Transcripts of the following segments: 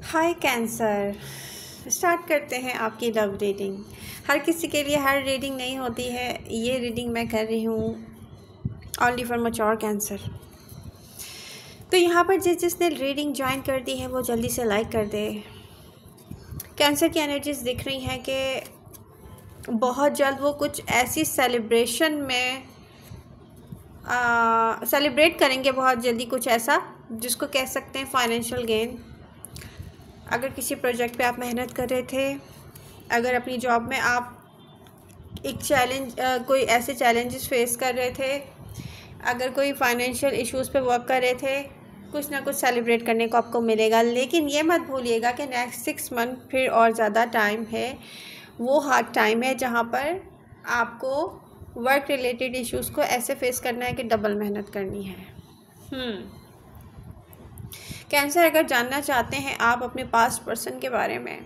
हाय cancer, start करते हैं आपकी लव रीडिंग। हर किसी के लिए हर रीडिंग नहीं होती है। ये रीडिंग मैं कर रही हूँ ओनली फॉर मैच्योर कैंसर। तो यहाँ पर जिसने रीडिंग ज्वाइन कर दी है वो जल्दी से लाइक कर दे। कैंसर की एनर्जीज दिख रही हैं कि बहुत जल्द वो कुछ ऐसी सेलिब्रेशन में सेलिब्रेट करेंगे बहुत जल्दी, कुछ ऐसा जिसको कह सकते हैं फाइनेंशियल गेन। अगर किसी प्रोजेक्ट पे आप मेहनत कर रहे थे, अगर अपनी जॉब में आप एक कोई ऐसे चैलेंजेस फेस कर रहे थे, अगर कोई फाइनेंशियल इश्यूज़ पे वर्क कर रहे थे, कुछ ना कुछ सेलिब्रेट करने को आपको मिलेगा। लेकिन ये मत भूलिएगा कि नेक्स्ट 6 मंथ फिर और ज़्यादा टाइम है, वो हार्ड टाइम है जहाँ पर आपको वर्क रिलेटेड इश्यूज़ को ऐसे फेस करना है कि डबल मेहनत करनी है। कैंसर, अगर जानना चाहते हैं आप अपने पास्ट पर्सन के बारे में,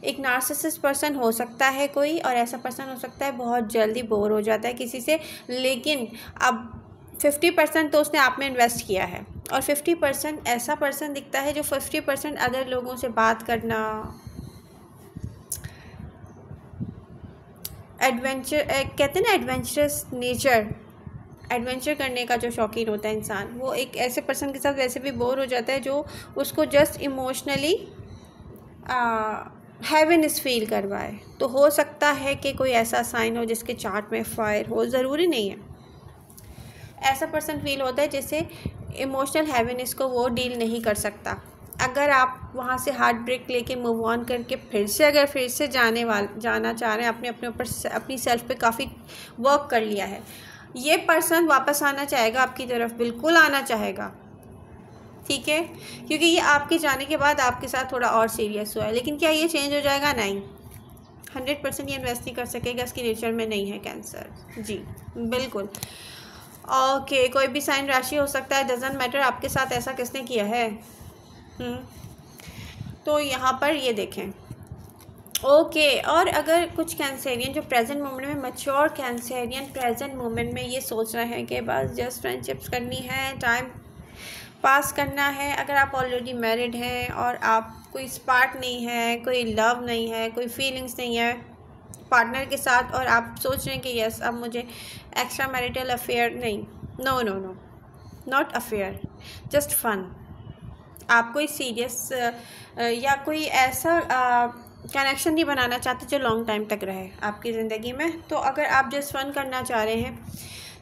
एक नार्सिसिस्ट पर्सन हो सकता है कोई, और ऐसा पर्सन हो सकता है बहुत जल्दी बोर हो जाता है किसी से, लेकिन अब 50% तो उसने आप में इन्वेस्ट किया है और 50% ऐसा पर्सन दिखता है जो 50% अदर लोगों से बात करना, एडवेंचर कहते हैं ना, एडवेंचरस नेचर, एडवेंचर करने का जो शौकीन होता है इंसान, वो एक ऐसे पर्सन के साथ वैसे भी बोर हो जाता है जो उसको जस्ट इमोशनली हैवीनेस फील करवाए। तो हो सकता है कि कोई ऐसा साइन हो जिसके चार्ट में फायर हो, ज़रूरी नहीं है। ऐसा पर्सन फील होता है जैसे इमोशनल हैवीनेस को वो डील नहीं कर सकता। अगर आप वहाँ से हार्ट ब्रेक लेके मूव ऑन करके फिर से जाना चाह रहे हैं, अपने ऊपर अपनी सेल्फ पे काफ़ी वर्क कर लिया है, ये पर्सन वापस आना चाहेगा आपकी तरफ, बिल्कुल आना चाहेगा, ठीक है, क्योंकि ये आपके जाने के बाद आपके साथ थोड़ा और सीरियस हुआ है। लेकिन क्या ये चेंज हो जाएगा? नहीं, 100% ये इन्वेस्ट नहीं कर सकेगा, इसकी नेचर में नहीं है कैंसर जी, बिल्कुल। ओके, कोई भी साइन राशि हो सकता है, डजंट मैटर आपके साथ ऐसा किसने किया है। तो यहाँ पर ये देखें। ओके, और अगर कुछ कैंसेरियन जो प्रेजेंट मोमेंट में, मैच्योर कैंसेरियन प्रेजेंट मोमेंट में ये सोच रहे हैं कि बस जस्ट फ्रेंडशिप्स करनी है, टाइम पास करना है, अगर आप ऑलरेडी मैरिड हैं और आप कोई स्पार्क नहीं है, कोई लव नहीं है, कोई फीलिंग्स नहीं है पार्टनर के साथ, और आप सोच रहे हैं कि यस अब मुझे एक्स्ट्रा मैरिटल अफेयर नहीं, no no no, not affair, just fun. आप कोई सीरियस या कोई ऐसा कनेक्शन नहीं बनाना चाहते जो लॉन्ग टाइम तक रहे आपकी ज़िंदगी में। तो अगर आप जस्ट फन करना चाह रहे हैं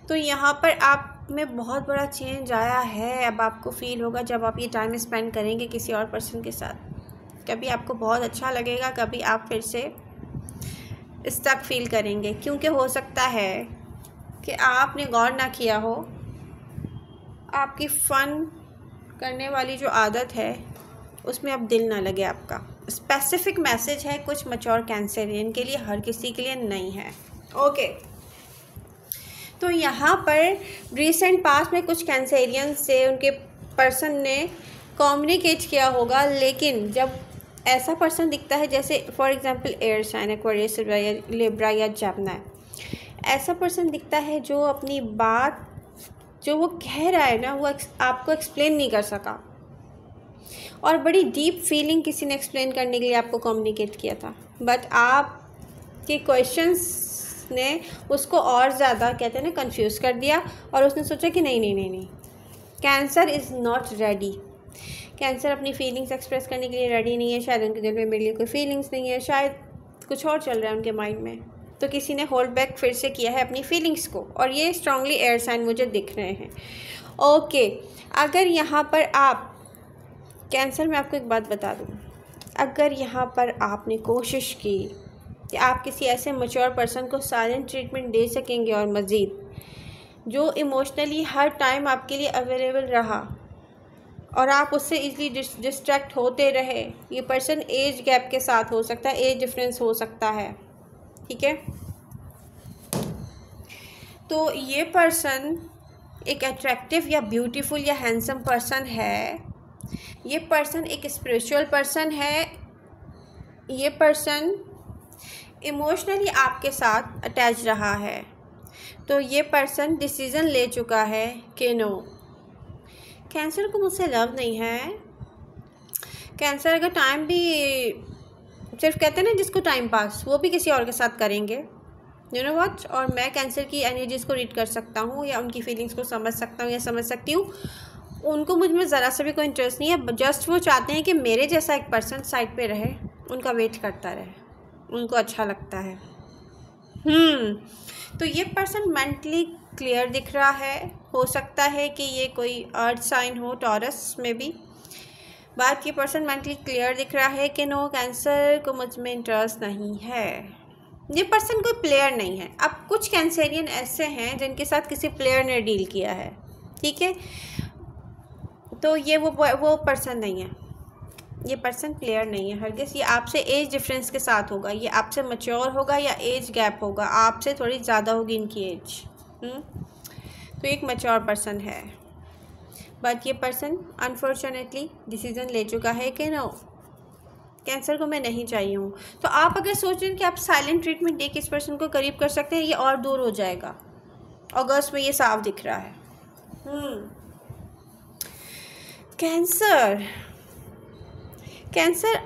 तो यहाँ पर आप में बहुत बड़ा चेंज आया है। अब आपको फील होगा जब आप ये टाइम स्पेंड करेंगे किसी और पर्सन के साथ, कभी आपको बहुत अच्छा लगेगा, कभी आप फिर से स्टक फील करेंगे, क्योंकि हो सकता है कि आपने गौर ना किया हो, आपकी फ़न करने वाली जो आदत है उसमें अब दिल ना लगे आपका। स्पेसिफिक मैसेज है कुछ मैच्योर कैंसरियन के लिए, हर किसी के लिए नहीं है। ओके, तो यहाँ पर रिसेंट पास्ट में कुछ कैंसरियन से उनके पर्सन ने कम्युनिकेट किया होगा, लेकिन जब ऐसा पर्सन दिखता है जैसे for example air sign, Aquarius, Libra या जेमिनी, ऐसा पर्सन दिखता है जो अपनी बात जो वो कह रहा है ना, वो आपको एक्सप्लेन नहीं कर सका, और बड़ी डीप फीलिंग किसी ने एक्सप्लेन करने के लिए आपको कम्युनिकेट किया था, बट आपके क्वेश्चंस ने उसको और ज़्यादा, कहते हैं ना, कंफ्यूज कर दिया, और उसने सोचा कि नहीं नहीं नहीं नहीं, cancer is not ready. Cancer अपनी फीलिंग्स एक्सप्रेस करने के लिए रेडी नहीं है। शायद उनके दिल में मेरे लिए कोई फीलिंग्स नहीं है, शायद कुछ और चल रहा है उनके माइंड में, तो किसी ने होल्ड बैक फिर से किया है अपनी फीलिंग्स को, और ये स्ट्रांगली एयर साइन मुझे दिख रहे हैं। ओके, अगर यहाँ पर आप कैंसर में, आपको एक बात बता दूँ, अगर यहाँ पर आपने कोशिश की कि आप किसी ऐसे मैच्योर पर्सन को साइलेंट ट्रीटमेंट दे सकेंगे, और मज़ीद जो इमोशनली हर टाइम आपके लिए अवेलेबल रहा और आप उससे इजीली डिस्ट्रैक्ट होते रहे, ये पर्सन एज गैप के साथ हो सकता है, एज डिफरेंस हो सकता है, ठीक है, तो ये पर्सन एक अट्रैक्टिव या ब्यूटीफुल या हैंडसम पर्सन है, ये पर्सन एक स्पिरिचुअल पर्सन है, ये पर्सन इमोशनली आपके साथ अटैच रहा है, तो ये पर्सन डिसीज़न ले चुका है कि नो, कैंसर को मुझसे लव नहीं है, कैंसर अगर टाइम भी सिर्फ कहते हैं ना जिसको टाइम पास, वो भी किसी और के साथ करेंगे, यू नो व्हाट। और मैं कैंसर की एनर्जीज़ को रीड कर सकता हूँ या उनकी फीलिंग्स को समझ सकता हूँ या समझ सकती हूँ। उनको मुझ में ज़रा सा भी कोई इंटरेस्ट नहीं है, जस्ट वो चाहते हैं कि मेरे जैसा एक पर्सन साइड पे रहे, उनका वेट करता रहे, उनको अच्छा लगता है। तो ये पर्सन मेंटली क्लियर दिख रहा है। हो सकता है कि ये कोई अर्थ साइन हो, टॉरस में भी। बात ये पर्सन मेंटली क्लियर दिख रहा है कि नो, कैंसर को मुझ में इंटरेस्ट नहीं है। ये पर्सन कोई प्लेयर नहीं है। अब कुछ कैंसेरियन ऐसे हैं जिनके साथ किसी प्लेयर ने डील किया है, ठीक है, तो ये वो पर्सन नहीं है। ये पर्सन प्लेयर नहीं है हरगिज़। ये आपसे एज डिफरेंस के साथ होगा, ये आपसे मैच्योर होगा या एज गैप होगा, आपसे थोड़ी ज़्यादा होगी इनकी एज। तो एक मैच्योर पर्सन है, बट ये पर्सन अनफॉर्चुनेटली डिसीज़न ले चुका है कि नो, कैंसर को मैं नहीं चाहिए हूँ। तो आप अगर सोच रहे हैं कि आप साइलेंट ट्रीटमेंट दे के इस पर्सन को करीब कर सकते हैं, ये और दूर हो जाएगा। अगस्त में ये साफ दिख रहा है। कैंसर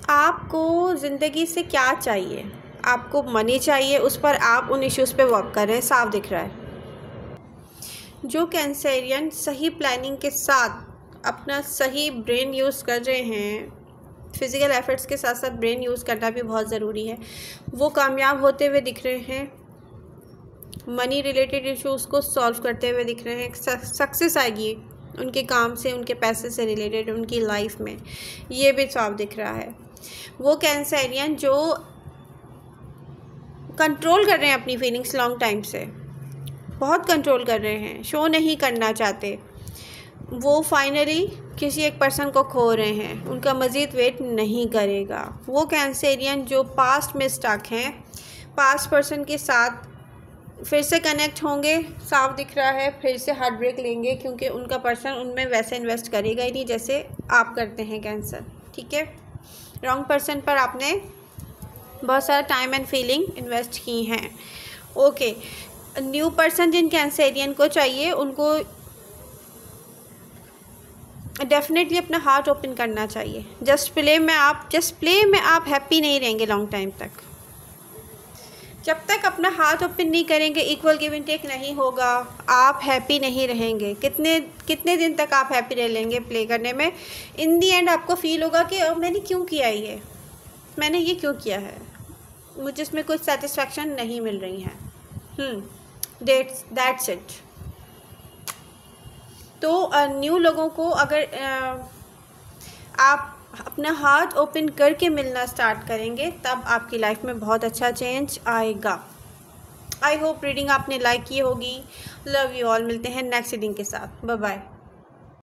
आपको ज़िंदगी से क्या चाहिए? आपको मनी चाहिए, उस पर आप उन इश्यूज़ पे वर्क कर रहे हैं, साफ दिख रहा है। जो कैंसेरियन सही प्लानिंग के साथ अपना सही ब्रेन यूज़ कर रहे हैं, फिज़िकल एफर्ट्स के साथ साथ ब्रेन यूज़ करना भी बहुत ज़रूरी है, वो कामयाब होते हुए दिख रहे हैं। मनी रिलेटेड इश्यूज़ को सॉल्व करते हुए दिख रहे हैं। सक्सेस आएगी उनके काम से, उनके पैसे से रिलेटेड उनकी लाइफ में, ये भी साफ दिख रहा है। वो कैंसेरियन जो कंट्रोल कर रहे हैं अपनी फीलिंग्स लॉन्ग टाइम से, बहुत कंट्रोल कर रहे हैं, शो नहीं करना चाहते, वो फाइनली किसी एक पर्सन को खो रहे हैं, उनका मज़ीद वेट नहीं करेगा। वो कैंसेरियन जो पास्ट में स्टक हैं, पास्ट पर्सन के साथ फिर से कनेक्ट होंगे, साफ दिख रहा है, फिर से हार्ट ब्रेक लेंगे, क्योंकि उनका पर्सन उनमें वैसे इन्वेस्ट करेगा ही नहीं जैसे आप करते हैं कैंसर, ठीक है। रॉन्ग पर्सन पर आपने बहुत सारा टाइम एंड फीलिंग इन्वेस्ट की हैं। ओके, न्यू पर्सन जिन कैंसेरियन को चाहिए, उनको डेफिनेटली अपना हार्ट ओपन करना चाहिए। जस्ट प्ले में आप हैप्पी नहीं रहेंगे लॉन्ग टाइम तक। जब तक अपना हार्ट ओपन नहीं करेंगे, इक्वल गिव एंड टेक नहीं होगा, आप हैप्पी नहीं रहेंगे। कितने दिन तक आप हैप्पी रह लेंगे प्ले करने में? इन दी एंड आपको फील होगा कि मैंने क्यों किया ये, मैंने ये क्यों किया है, मुझे इसमें कुछ सेटिस्फैक्शन नहीं मिल रही है। That's it. तो न्यू लोगों को अगर आप अपना हार्ट ओपन करके मिलना स्टार्ट करेंगे, तब आपकी लाइफ में बहुत अच्छा चेंज आएगा। आई होप रीडिंग आपने लाइक की होगी। Love you all. मिलते हैं नेक्स्ट रीडिंग के साथ। Bye bye.